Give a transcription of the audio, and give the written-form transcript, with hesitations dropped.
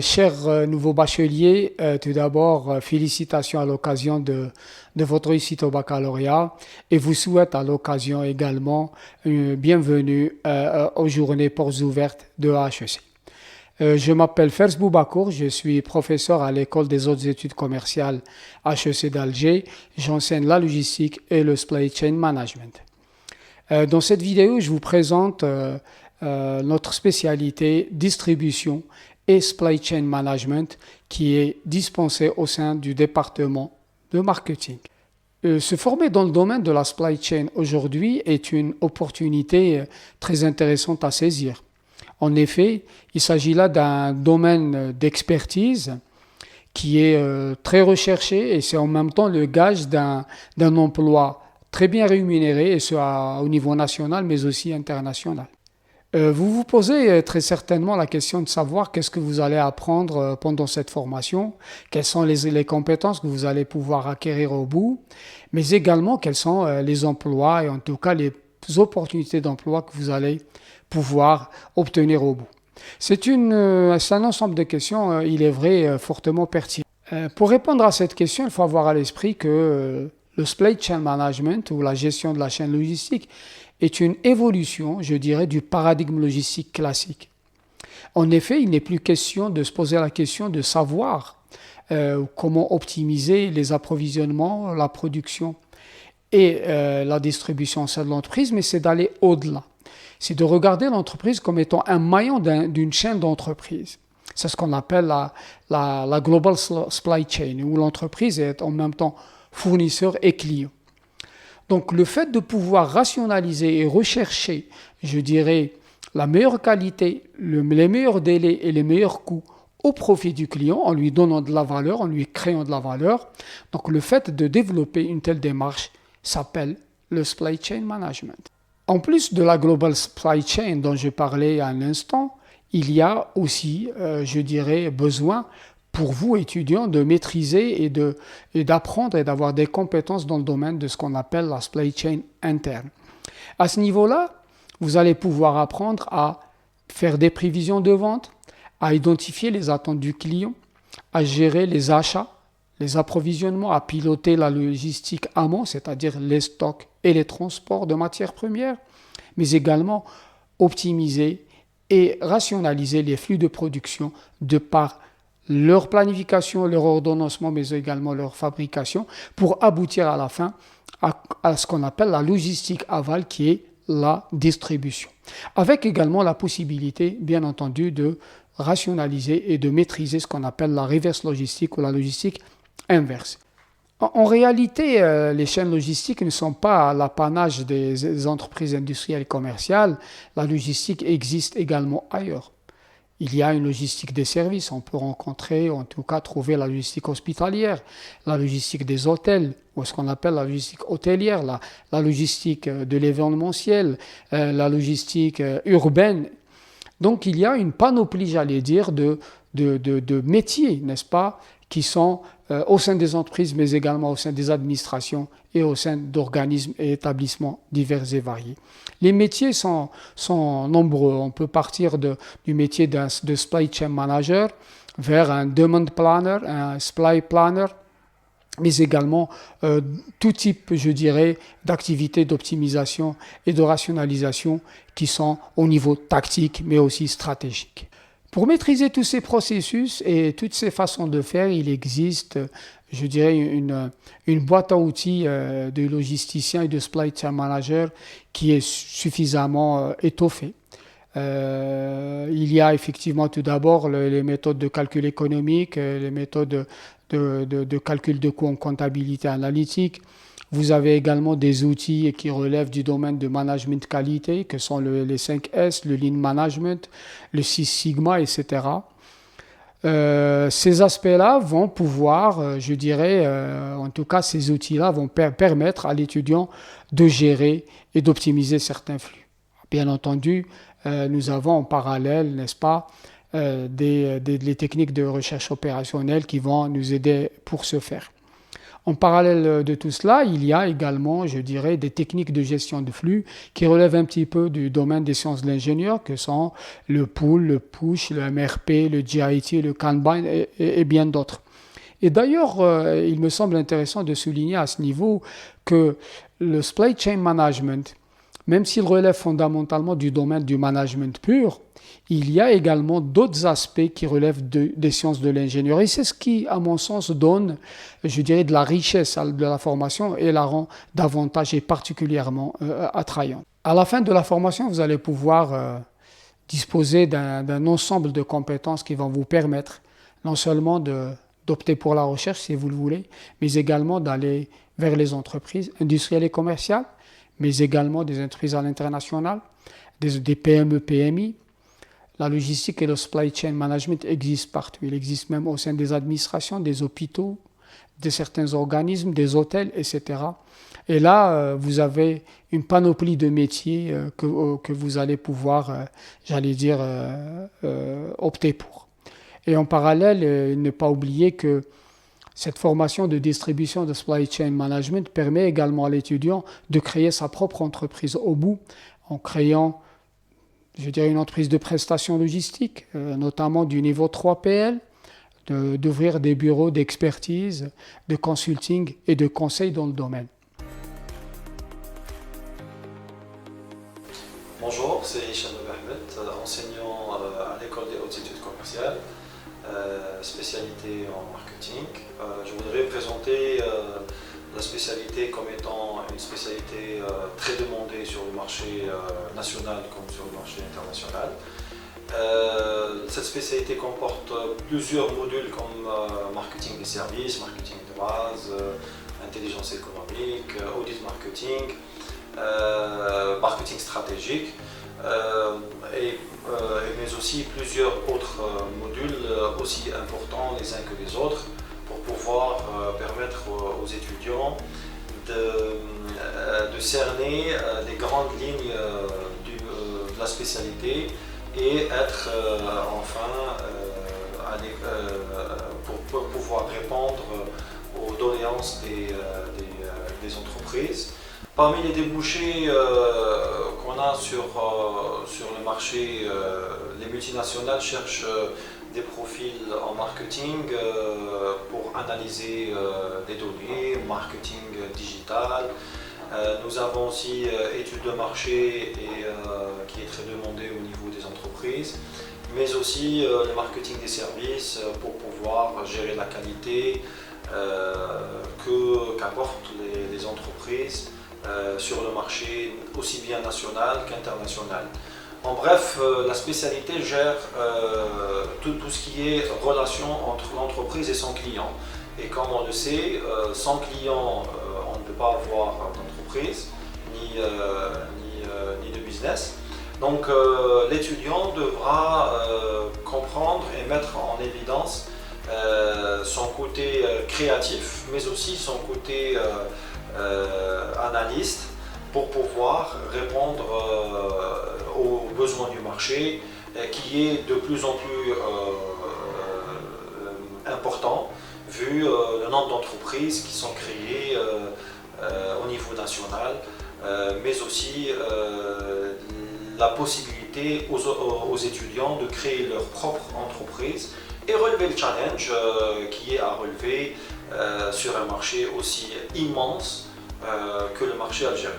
Chers nouveaux bacheliers, tout d'abord, félicitations à l'occasion de votre réussite au baccalauréat et vous souhaite à l'occasion également une bienvenue aux journées portes ouvertes de HEC. Je m'appelle Fers Boubakour, je suis professeur à l'école des hautes études commerciales HEC d'Alger. J'enseigne la logistique et le supply chain management. Dans cette vidéo, je vous présente notre spécialité distribution et supply chain management qui est dispensée au sein du département de marketing. Se former dans le domaine de la supply chain aujourd'hui est une opportunité très intéressante à saisir. En effet, il s'agit là d'un domaine d'expertise qui est très recherché et c'est en même temps le gage d'un emploi très bien rémunéré, et ce au niveau national mais aussi international. Vous vous posez très certainement la question de savoir qu'est-ce que vous allez apprendre pendant cette formation, quelles sont les compétences que vous allez pouvoir acquérir au bout, mais également quels sont les emplois et en tout cas les opportunités d'emploi que vous allez pouvoir obtenir au bout. C'est un ensemble de questions, il est vrai, fortement pertinent. Pour répondre à cette question, il faut avoir à l'esprit que le supply chain management ou la gestion de la chaîne logistique est une évolution, je dirais, du paradigme logistique classique. En effet, il n'est plus question de se poser la question de savoir comment optimiser les approvisionnements, la production et la distribution au sein de l'entreprise, mais c'est d'aller au-delà. C'est de regarder l'entreprise comme étant un maillon d'une chaîne d'entreprise. C'est ce qu'on appelle la global supply chain, où l'entreprise est en même temps fournisseur et client. Donc le fait de pouvoir rationaliser et rechercher, je dirais, la meilleure qualité, les meilleurs délais et les meilleurs coûts au profit du client en lui donnant de la valeur, en lui créant de la valeur. Donc le fait de développer une telle démarche s'appelle le supply chain management. En plus de la global supply chain dont je parlais à l'instant, il y a aussi, je dirais, besoin pour vous, étudiants, de maîtriser et d'apprendre et d'avoir des compétences dans le domaine de ce qu'on appelle la supply chain interne. À ce niveau-là, vous allez pouvoir apprendre à faire des prévisions de vente, à identifier les attentes du client, à gérer les achats, les approvisionnements, à piloter la logistique amont, c'est-à-dire les stocks et les transports de matières premières, mais également optimiser et rationaliser les flux de production de par leur planification, leur ordonnancement, mais également leur fabrication, pour aboutir à la fin à ce qu'on appelle la logistique aval, qui est la distribution. Avec également la possibilité, bien entendu, de rationaliser et de maîtriser ce qu'on appelle la reverse logistique ou la logistique inverse. En réalité, les chaînes logistiques ne sont pas l'apanage des entreprises industrielles et commerciales. La logistique existe également ailleurs. Il y a une logistique des services, on peut rencontrer, en tout cas trouver la logistique hospitalière, la logistique des hôtels, ou ce qu'on appelle la logistique hôtelière, la logistique de l'événementiel, la logistique urbaine. Donc il y a une panoplie, j'allais dire, de métiers, n'est-ce pas, qui sont au sein des entreprises, mais également au sein des administrations et au sein d'organismes et établissements divers et variés. Les métiers sont nombreux. On peut partir du métier de supply chain manager vers un demand planner, un supply planner, mais également tout type, je dirais, d'activités d'optimisation et de rationalisation qui sont au niveau tactique, mais aussi stratégique. Pour maîtriser tous ces processus et toutes ces façons de faire, il existe, je dirais, une boîte à outils de logisticiens et de supply chain managers qui est suffisamment étoffée. Il y a effectivement tout d'abord les méthodes de calcul économique, les méthodes de calcul de coûts en comptabilité analytique. Vous avez également des outils qui relèvent du domaine de management qualité, que sont les 5S, le Lean Management, le Six Sigma, etc. Ces aspects-là vont pouvoir, je dirais, en tout cas ces outils-là vont permettre à l'étudiant de gérer et d'optimiser certains flux. Bien entendu, nous avons en parallèle, n'est-ce pas, les techniques de recherche opérationnelle qui vont nous aider pour ce faire. En parallèle de tout cela, il y a également, je dirais, des techniques de gestion de flux qui relèvent un petit peu du domaine des sciences de l'ingénieur, que sont le pull, le push, le MRP, le GIT, le Kanban et bien d'autres. Et d'ailleurs, il me semble intéressant de souligner à ce niveau que le supply chain management, même s'il relève fondamentalement du domaine du management pur, il y a également d'autres aspects qui relèvent des sciences de l'ingénierie. C'est ce qui, à mon sens, donne, je dirais, de la richesse de la formation et la rend davantage et particulièrement attrayante. À la fin de la formation, vous allez pouvoir disposer d'un ensemble de compétences qui vont vous permettre non seulement d'opter pour la recherche si vous le voulez, mais également d'aller vers les entreprises industrielles et commerciales, mais également des entreprises à l'international, des PME, PMI. La logistique et le supply chain management existent partout. Il existe même au sein des administrations, des hôpitaux, de certains organismes, des hôtels, etc. Et là, vous avez une panoplie de métiers que vous allez pouvoir, j'allais dire, opter pour. Et en parallèle, ne pas oublier que cette formation de distribution de supply chain management permet également à l'étudiant de créer sa propre entreprise au bout, en créant, je dirais, une entreprise de prestation logistique, notamment du niveau 3PL, d'ouvrir des bureaux d'expertise, de consulting et de conseil dans le domaine. Bonjour, c'est Hicham Ahmed, enseignant à l'école des hautes études commerciales, spécialité en marketing. Je voudrais présenter la spécialité comme étant une spécialité très demandée sur le marché national comme sur le marché international. Cette spécialité comporte plusieurs modules comme marketing des services, marketing de base, intelligence économique, audit marketing, marketing stratégique, mais aussi plusieurs autres modules aussi importants les uns que les autres pour pouvoir permettre aux étudiants de cerner les grandes lignes de la spécialité et être enfin pour pouvoir répondre aux doléances des entreprises. Parmi les débouchés qu'on a sur le marché, les multinationales cherchent des profils en marketing pour analyser des données, marketing digital. Nous avons aussi études de marché qui est très demandée au niveau des entreprises, mais aussi le marketing des services pour pouvoir gérer la qualité qu'apportent les entreprises sur le marché aussi bien national qu'international. En bref, la spécialité gère tout ce qui est relation entre l'entreprise et son client. Et comme on le sait, sans client, on ne peut pas avoir d'entreprise ni de business. Donc l'étudiant devra comprendre et mettre en évidence son côté créatif, mais aussi son côté analyste pour pouvoir répondre aux besoins du marché qui est de plus en plus important vu le nombre d'entreprises qui sont créées au niveau national, mais aussi la possibilité aux étudiants de créer leur propre entreprise et relever le challenge qui est à relever sur un marché aussi immense que le marché algérien.